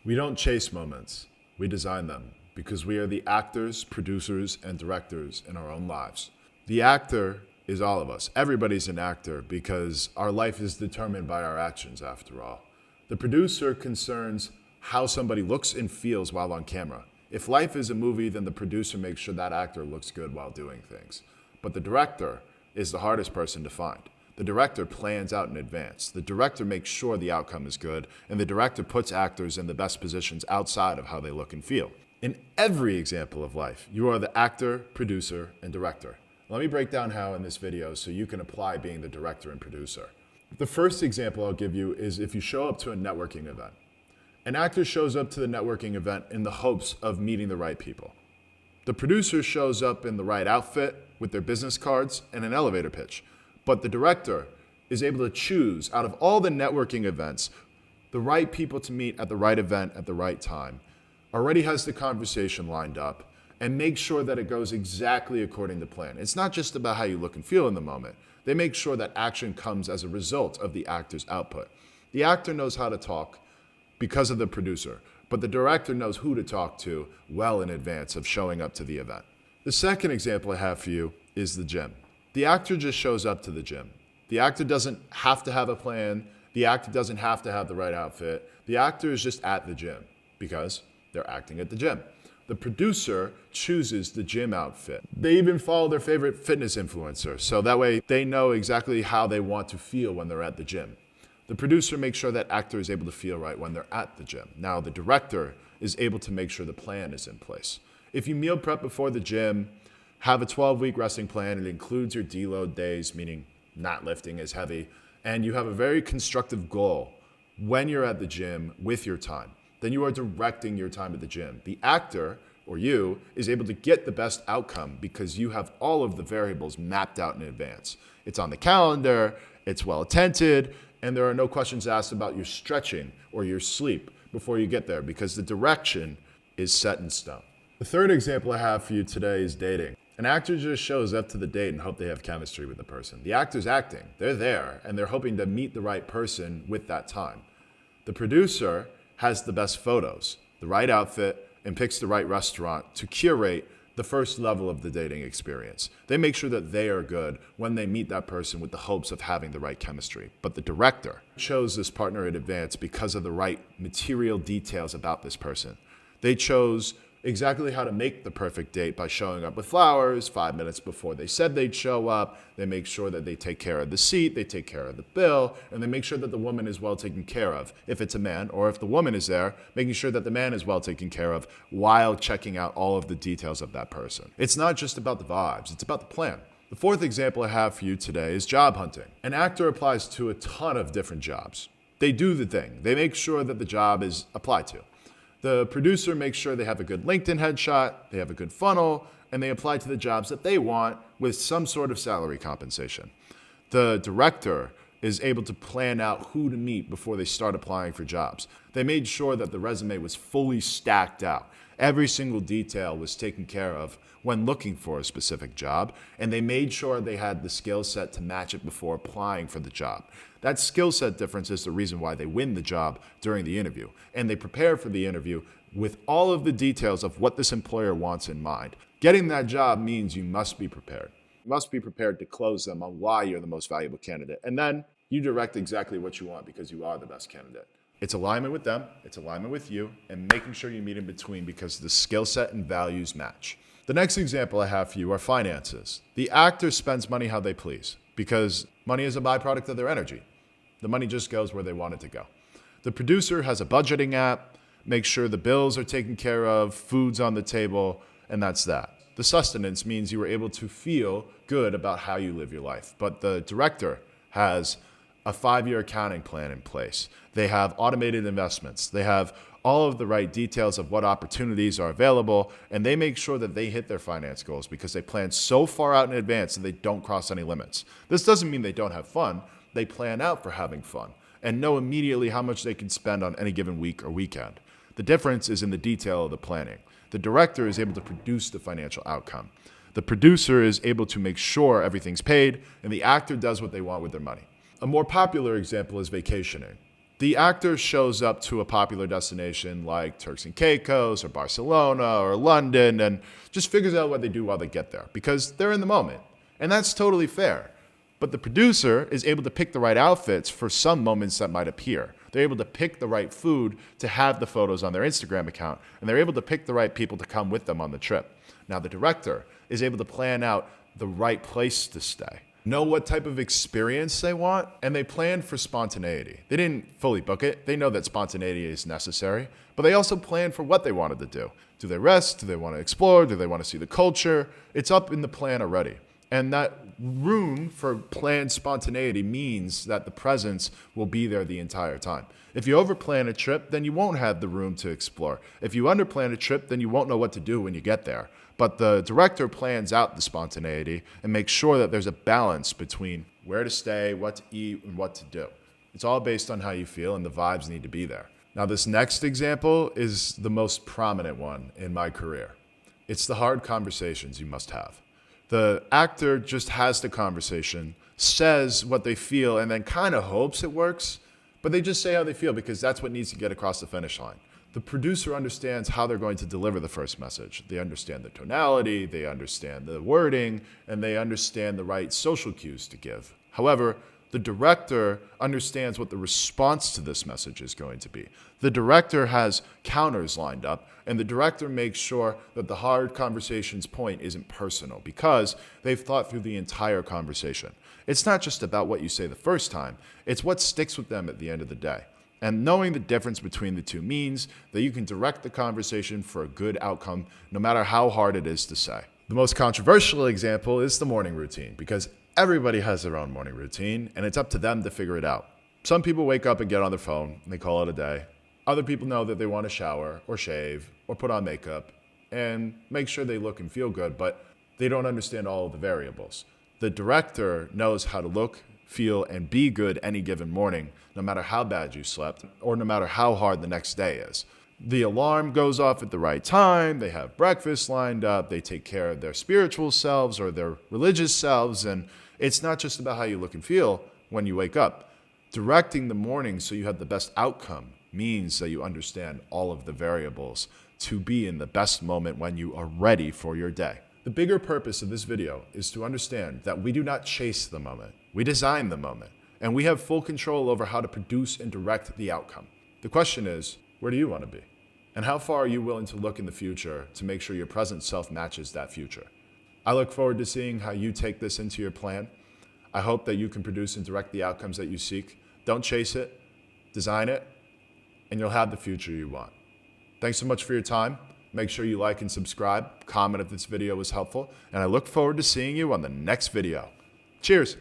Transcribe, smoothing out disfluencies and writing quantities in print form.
We don't chase moments, we design them because we are the actors, producers, and directors in our own lives. The actor is all of us. Everybody's an actor because our life is determined by our actions, after all. The producer concerns how somebody looks and feels while on camera. If life is a movie, then the producer makes sure that actor looks good while doing things. But the director is the hardest person to find. The director plans out in advance. The director makes sure the outcome is good, and the director puts actors in the best positions outside of how they look and feel. In every example of life, you are the actor, producer, and director. Let me break down how in this video so you can apply being the director and producer. The first example I'll give you is if you show up to a networking event. An actor shows up to the networking event in the hopes of meeting the right people. The producer shows up in the right outfit with their business cards and an elevator pitch. But the director is able to choose out of all the networking events, the right people to meet at the right event at the right time, already has the conversation lined up, and make sure that it goes exactly according to plan. It's not just about how you look and feel in the moment. They make sure that action comes as a result of the actor's output. The actor knows how to talk because of the producer, but the director knows who to talk to well in advance of showing up to the event. The second example I have for you is the gym. The actor just shows up to the gym. The actor doesn't have to have a plan. The actor doesn't have to have the right outfit. The actor is just at the gym because they're acting at the gym. The producer chooses the gym outfit. They even follow their favorite fitness influencer, so that way they know exactly how they want to feel when they're at the gym. The producer makes sure that actor is able to feel right when they're at the gym. Now, the director is able to make sure the plan is in place. If you meal prep before the gym, have a 12-week resting plan. It includes your deload days, meaning not lifting as heavy, and you have a very constructive goal when you're at the gym with your time. Then you are directing your time at the gym. The actor, or you, is able to get the best outcome because you have all of the variables mapped out in advance. It's on the calendar, it's well attended, and there are no questions asked about your stretching or your sleep before you get there because the direction is set in stone. The third example I have for you today is dating. An actor just shows up to the date and hope they have chemistry with the person. The actor's acting. They're there, and they're hoping to meet the right person with that time. The producer has the best photos, the right outfit, and picks the right restaurant to curate the first level of the dating experience. They make sure that they are good when they meet that person with the hopes of having the right chemistry. But the director chose this partner in advance because of the right material details about this person. They chose exactly how to make the perfect date by showing up with flowers 5 minutes before they said they'd show up. They make sure that they take care of the seat, they take care of the bill, and they make sure that the woman is well taken care of. If it's a man, or if the woman is there, making sure that the man is well taken care of while checking out all of the details of that person. It's not just about the vibes, it's about the plan. The fourth example I have for you today is job hunting. An actor applies to a ton of different jobs. They do the thing. They make sure that the job is applied to. The producer makes sure they have a good LinkedIn headshot, they have a good funnel, and they apply to the jobs that they want with some sort of salary compensation. The director is able to plan out who to meet before they start applying for jobs. They made sure that the resume was fully stacked out. Every single detail was taken care of when looking for a specific job, and they made sure they had the skill set to match it before applying for the job. That skill set difference is the reason why they win the job during the interview, and they prepare for the interview with all of the details of what this employer wants in mind. Getting that job means you must be prepared. You must be prepared to close them on why you're the most valuable candidate, and then you direct exactly what you want because you are the best candidate. It's alignment with them, it's alignment with you, and making sure you meet in between because the skill set and values match. The next example I have for you are finances. The actor spends money how they please because money is a byproduct of their energy. The money just goes where they want it to go. The producer has a budgeting app, makes sure the bills are taken care of, food's on the table, and that's that. The sustenance means you were able to feel good about how you live your life. But the director has a 5-year accounting plan in place. They have automated investments. They have all of the right details of what opportunities are available, and they make sure that they hit their finance goals because they plan so far out in advance that they don't cross any limits. This doesn't mean they don't have fun. They plan out for having fun and know immediately how much they can spend on any given week or weekend. The difference is in the detail of the planning. The director is able to produce the financial outcome. The producer is able to make sure everything's paid, and the actor does what they want with their money. A more popular example is vacationing. The actor shows up to a popular destination like Turks and Caicos or Barcelona or London and just figures out what they do while they get there because they're in the moment. And that's totally fair. But the producer is able to pick the right outfits for some moments that might appear. They're able to pick the right food to have the photos on their Instagram account, and they're able to pick the right people to come with them on the trip. Now, the director is able to plan out the right place to stay, know what type of experience they want, and they plan for spontaneity. They didn't fully book it. They know that spontaneity is necessary, but they also plan for what they wanted to do. Do they rest? Do they want to explore? Do they want to see the culture? It's up in the plan already. And that room for planned spontaneity means that the presence will be there the entire time. If you overplan a trip, then you won't have the room to explore. If you underplan a trip, then you won't know what to do when you get there. But the director plans out the spontaneity and makes sure that there's a balance between where to stay, what to eat, and what to do. It's all based on how you feel, and the vibes need to be there. Now, this next example is the most prominent one in my career. It's the hard conversations you must have. The actor just has the conversation, says what they feel, and then kind of hopes it works, but they just say how they feel because that's what needs to get across the finish line. The producer understands how they're going to deliver the first message. They understand the tonality, they understand the wording, and they understand the right social cues to give. However, the director understands what the response to this message is going to be. The director has counters lined up, and the director makes sure that the hard conversation's point isn't personal because they've thought through the entire conversation. It's not just about what you say the first time, it's what sticks with them at the end of the day. And knowing the difference between the two means that you can direct the conversation for a good outcome, no matter how hard it is to say. The most controversial example is the morning routine, because everybody has their own morning routine, and it's up to them to figure it out. Some people wake up and get on their phone, and they call it a day. Other people know that they want to shower, or shave, or put on makeup, and make sure they look and feel good, but they don't understand all of the variables. The director knows how to look, feel, and be good any given morning, no matter how bad you slept, or no matter how hard the next day is. The alarm goes off at the right time, they have breakfast lined up, they take care of their spiritual selves or their religious selves, and it's not just about how you look and feel when you wake up. Directing the morning so you have the best outcome means that you understand all of the variables to be in the best moment when you are ready for your day. The bigger purpose of this video is to understand that we do not chase the moment, we design the moment, and we have full control over how to produce and direct the outcome. The question is, where do you want to be? And how far are you willing to look in the future to make sure your present self matches that future? I look forward to seeing how you take this into your plan. I hope that you can produce and direct the outcomes that you seek. Don't chase it, design it, and you'll have the future you want. Thanks so much for your time. Make sure you like and subscribe, comment if this video was helpful, and I look forward to seeing you on the next video. Cheers.